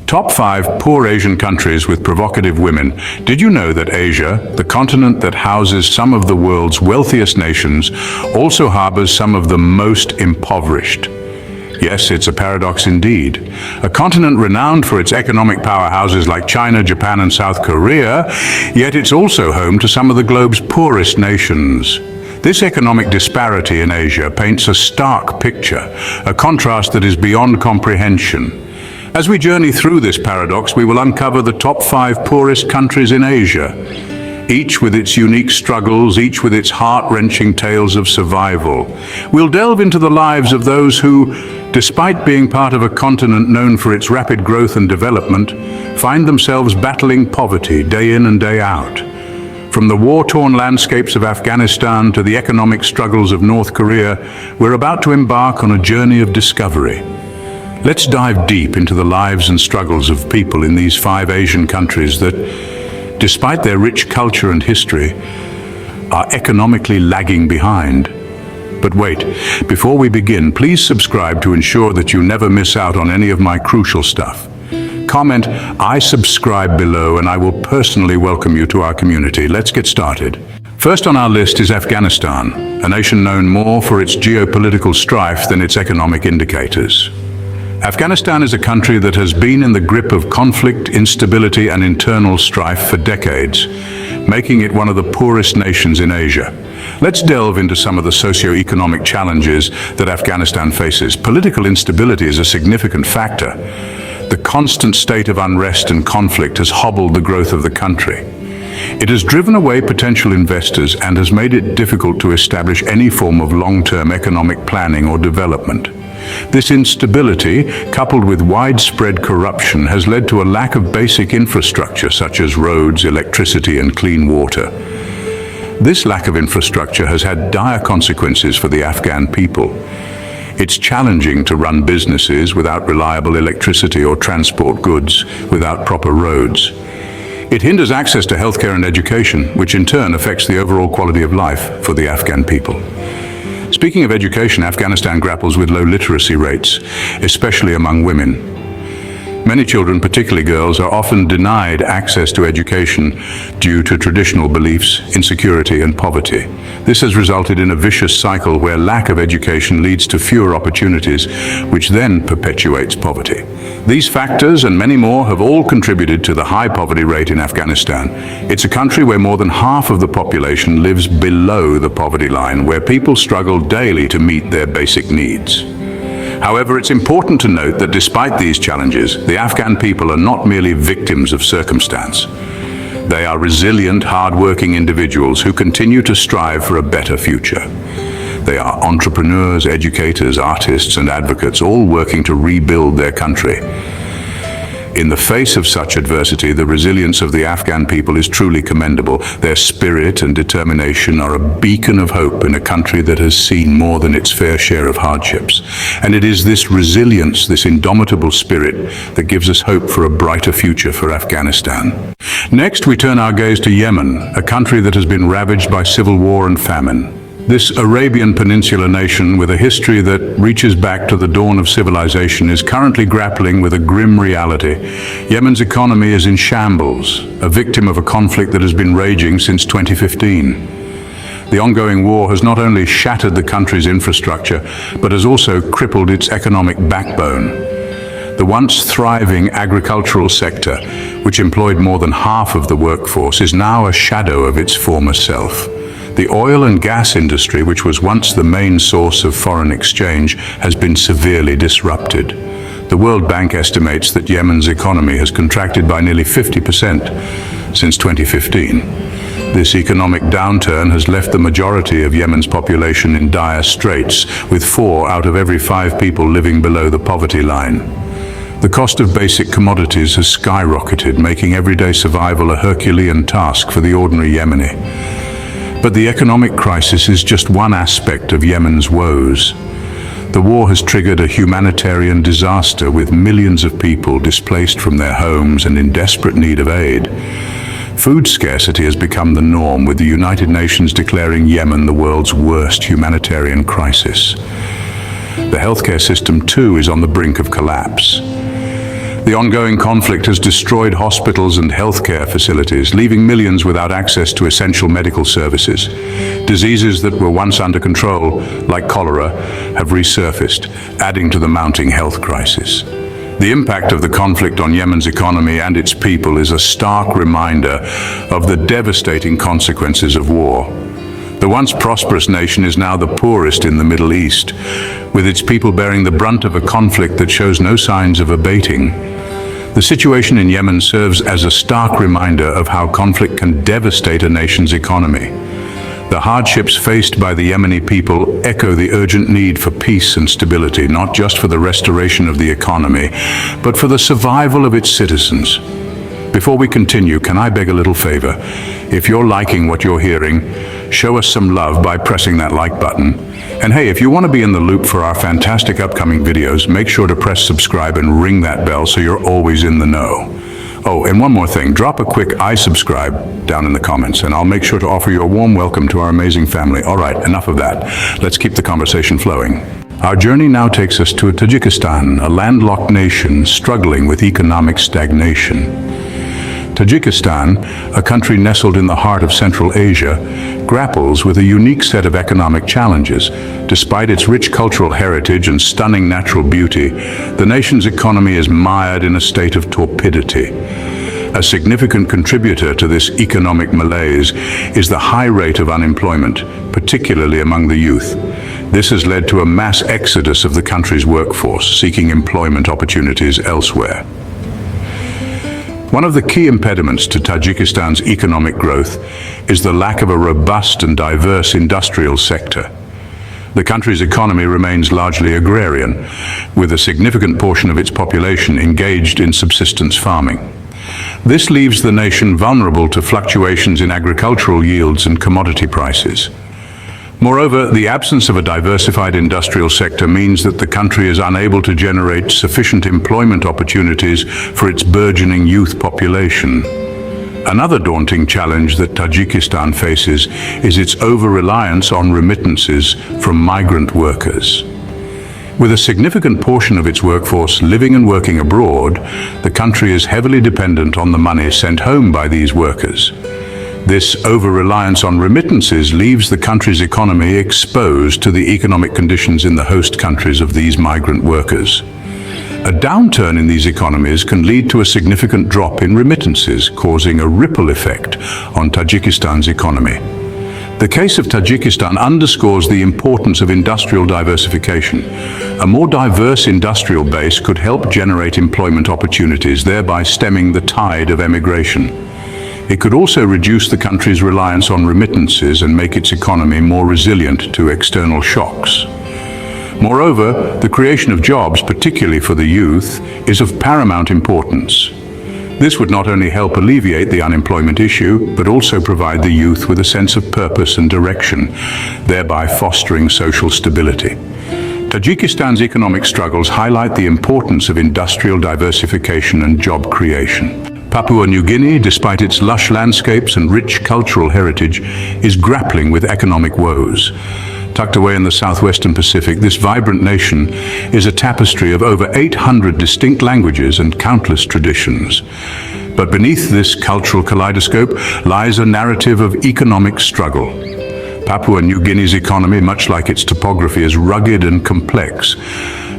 Top 5 poor Asian countries with provocative women. Did you know that Asia, the continent that houses some of the world's wealthiest nations, also harbors some of the most impoverished? Yes, it's a paradox indeed. A continent renowned for its economic powerhouses like China, Japan, and South Korea, yet it's also home to some of the globe's poorest nations. This economic disparity in Asia paints a stark picture, a contrast that is beyond comprehension. As we journey through this paradox, we will uncover the top 5 poorest countries in Asia, each with its unique struggles, each with its heart-wrenching tales of survival. We'll delve into the lives of those who, despite being part of a continent known for its rapid growth and development, find themselves battling poverty day in and day out. From the war-torn landscapes of Afghanistan to the economic struggles of North Korea, we're about to embark on a journey of discovery. Let's dive deep into the lives and struggles of people in these 5 Asian countries that, despite their rich culture and history, are economically lagging behind. But wait, before we begin, please subscribe to ensure that you never miss out on any of my crucial stuff. Comment, "I subscribe" below and I will personally welcome you to our community. Let's get started. First on our list is Afghanistan, a nation known more for its geopolitical strife than its economic indicators. Afghanistan is a country that has been in the grip of conflict, instability, and internal strife for decades, making it one of the poorest nations in Asia. Let's delve into some of the socio-economic challenges that Afghanistan faces. Political instability is a significant factor. The constant state of unrest and conflict has hobbled the growth of the country. It has driven away potential investors and has made it difficult to establish any form of long-term economic planning or development. This instability, coupled with widespread corruption, has led to a lack of basic infrastructure such as roads, electricity, and clean water. This lack of infrastructure has had dire consequences for the Afghan people. It's challenging to run businesses without reliable electricity or transport goods without proper roads. It hinders access to healthcare and education, which in turn affects the overall quality of life for the Afghan people. Speaking of education, Afghanistan grapples with low literacy rates, especially among women. Many children, particularly girls, are often denied access to education due to traditional beliefs, insecurity, and poverty. This has resulted in a vicious cycle where lack of education leads to fewer opportunities, which then perpetuates poverty. These factors and many more have all contributed to the high poverty rate in Afghanistan. It's a country where more than half of the population lives below the poverty line, where people struggle daily to meet their basic needs. However, it's important to note that despite these challenges, the Afghan people are not merely victims of circumstance. They are resilient, hard-working individuals who continue to strive for a better future. They are entrepreneurs, educators, artists, and advocates, all working to rebuild their country. In the face of such adversity, the resilience of the Afghan people is truly commendable. Their spirit and determination are a beacon of hope in a country that has seen more than its fair share of hardships. And it is this resilience, this indomitable spirit, that gives us hope for a brighter future for Afghanistan. Next, we turn our gaze to Yemen, a country that has been ravaged by civil war and famine. This Arabian Peninsula nation, with a history that reaches back to the dawn of civilization, is currently grappling with a grim reality. Yemen's economy is in shambles, a victim of a conflict that has been raging since 2015. The ongoing war has not only shattered the country's infrastructure, but has also crippled its economic backbone. The once thriving agricultural sector, which employed more than half of the workforce, is now a shadow of its former self. The oil and gas industry, which was once the main source of foreign exchange, has been severely disrupted. The World Bank estimates that Yemen's economy has contracted by nearly 50% since 2015. This economic downturn has left the majority of Yemen's population in dire straits, with 4 out of every 5 people living below the poverty line. The cost of basic commodities has skyrocketed, making everyday survival a Herculean task for the ordinary Yemeni. But the economic crisis is just one aspect of Yemen's woes. The war has triggered a humanitarian disaster with millions of people displaced from their homes and in desperate need of aid. Food scarcity has become the norm, with the United Nations declaring Yemen the world's worst humanitarian crisis. The healthcare system, too, is on the brink of collapse. The ongoing conflict has destroyed hospitals and healthcare facilities, leaving millions without access to essential medical services. Diseases that were once under control, like cholera, have resurfaced, adding to the mounting health crisis. The impact of the conflict on Yemen's economy and its people is a stark reminder of the devastating consequences of war. The once prosperous nation is now the poorest in the Middle East, with its people bearing the brunt of a conflict that shows no signs of abating. The situation in Yemen serves as a stark reminder of how conflict can devastate a nation's economy. The hardships faced by the Yemeni people echo the urgent need for peace and stability, not just for the restoration of the economy, but for the survival of its citizens. Before we continue, can I beg a little favor? If you're liking what you're hearing, show us some love by pressing that like button. And hey, if you want to be in the loop for our fantastic upcoming videos, make sure to press subscribe and ring that bell so you're always in the know. Oh, and one more thing, drop a quick I subscribe down in the comments and I'll make sure to offer you a warm welcome to our amazing family. All right, enough of that. Let's keep the conversation flowing. Our journey now takes us to Tajikistan, a landlocked nation struggling with economic stagnation. Tajikistan, a country nestled in the heart of Central Asia, grapples with a unique set of economic challenges. Despite its rich cultural heritage and stunning natural beauty, the nation's economy is mired in a state of torpidity. A significant contributor to this economic malaise is the high rate of unemployment, particularly among the youth. This has led to a mass exodus of the country's workforce, seeking employment opportunities elsewhere. One of the key impediments to Tajikistan's economic growth is the lack of a robust and diverse industrial sector. The country's economy remains largely agrarian, with a significant portion of its population engaged in subsistence farming. This leaves the nation vulnerable to fluctuations in agricultural yields and commodity prices. Moreover, the absence of a diversified industrial sector means that the country is unable to generate sufficient employment opportunities for its burgeoning youth population. Another daunting challenge that Tajikistan faces is its over-reliance on remittances from migrant workers. With a significant portion of its workforce living and working abroad, the country is heavily dependent on the money sent home by these workers. This over-reliance on remittances leaves the country's economy exposed to the economic conditions in the host countries of these migrant workers. A downturn in these economies can lead to a significant drop in remittances, causing a ripple effect on Tajikistan's economy. The case of Tajikistan underscores the importance of industrial diversification. A more diverse industrial base could help generate employment opportunities, thereby stemming the tide of emigration. It could also reduce the country's reliance on remittances and make its economy more resilient to external shocks. Moreover, the creation of jobs, particularly for the youth, is of paramount importance. This would not only help alleviate the unemployment issue, but also provide the youth with a sense of purpose and direction, thereby fostering social stability. Tajikistan's economic struggles highlight the importance of industrial diversification and job creation. Papua New Guinea, despite its lush landscapes and rich cultural heritage, is grappling with economic woes. Tucked away in the southwestern Pacific, this vibrant nation is a tapestry of over 800 distinct languages and countless traditions. But beneath this cultural kaleidoscope lies a narrative of economic struggle. Papua New Guinea's economy, much like its topography, is rugged and complex.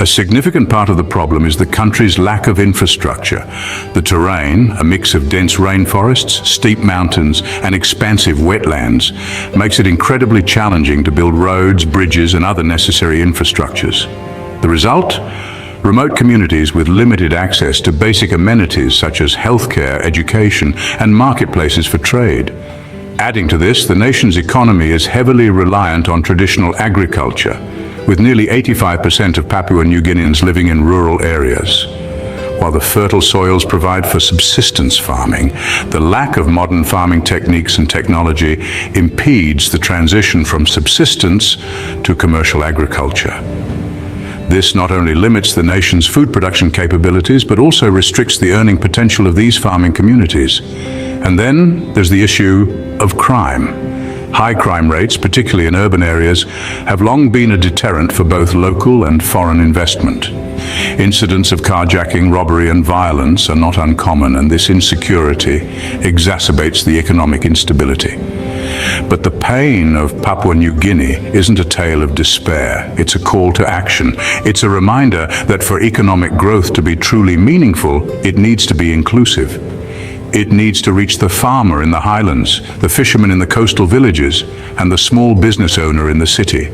A significant part of the problem is the country's lack of infrastructure. The terrain, a mix of dense rainforests, steep mountains, and expansive wetlands, makes it incredibly challenging to build roads, bridges, and other necessary infrastructures. The result? Remote communities with limited access to basic amenities such as healthcare, education, and marketplaces for trade. Adding to this, the nation's economy is heavily reliant on traditional agriculture, with nearly 85% of Papua New Guineans living in rural areas. While the fertile soils provide for subsistence farming, the lack of modern farming techniques and technology impedes the transition from subsistence to commercial agriculture. This not only limits the nation's food production capabilities, but also restricts the earning potential of these farming communities. And then there's the issue of crime. High crime rates, particularly in urban areas, have long been a deterrent for both local and foreign investment. Incidents of carjacking, robbery and violence are not uncommon, and this insecurity exacerbates the economic instability. But the pain of Papua New Guinea isn't a tale of despair. It's a call to action. It's a reminder that for economic growth to be truly meaningful, it needs to be inclusive. It needs to reach the farmer in the highlands, the fisherman in the coastal villages, and the small business owner in the city.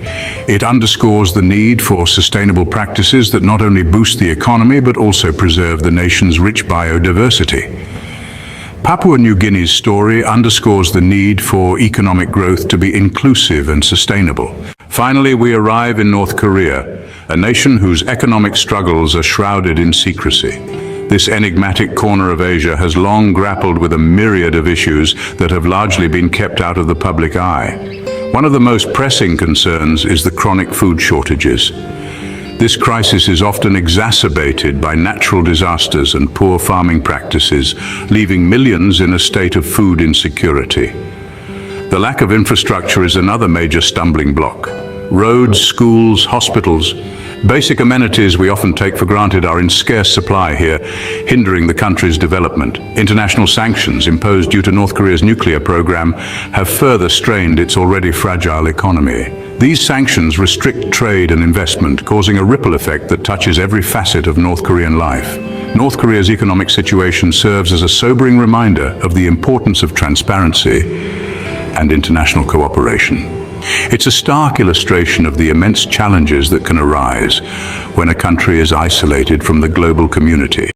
It underscores the need for sustainable practices that not only boost the economy but also preserve the nation's rich biodiversity. Papua New Guinea's story underscores the need for economic growth to be inclusive and sustainable. Finally, we arrive in North Korea, a nation whose economic struggles are shrouded in secrecy. This enigmatic corner of Asia has long grappled with a myriad of issues that have largely been kept out of the public eye. One of the most pressing concerns is the chronic food shortages. This crisis is often exacerbated by natural disasters and poor farming practices, leaving millions in a state of food insecurity. The lack of infrastructure is another major stumbling block. Roads, schools, hospitals, basic amenities we often take for granted are in scarce supply here, hindering the country's development. International sanctions imposed due to North Korea's nuclear program have further strained its already fragile economy. These sanctions restrict trade and investment, causing a ripple effect that touches every facet of North Korean life. North Korea's economic situation serves as a sobering reminder of the importance of transparency and international cooperation. It's a stark illustration of the immense challenges that can arise when a country is isolated from the global community.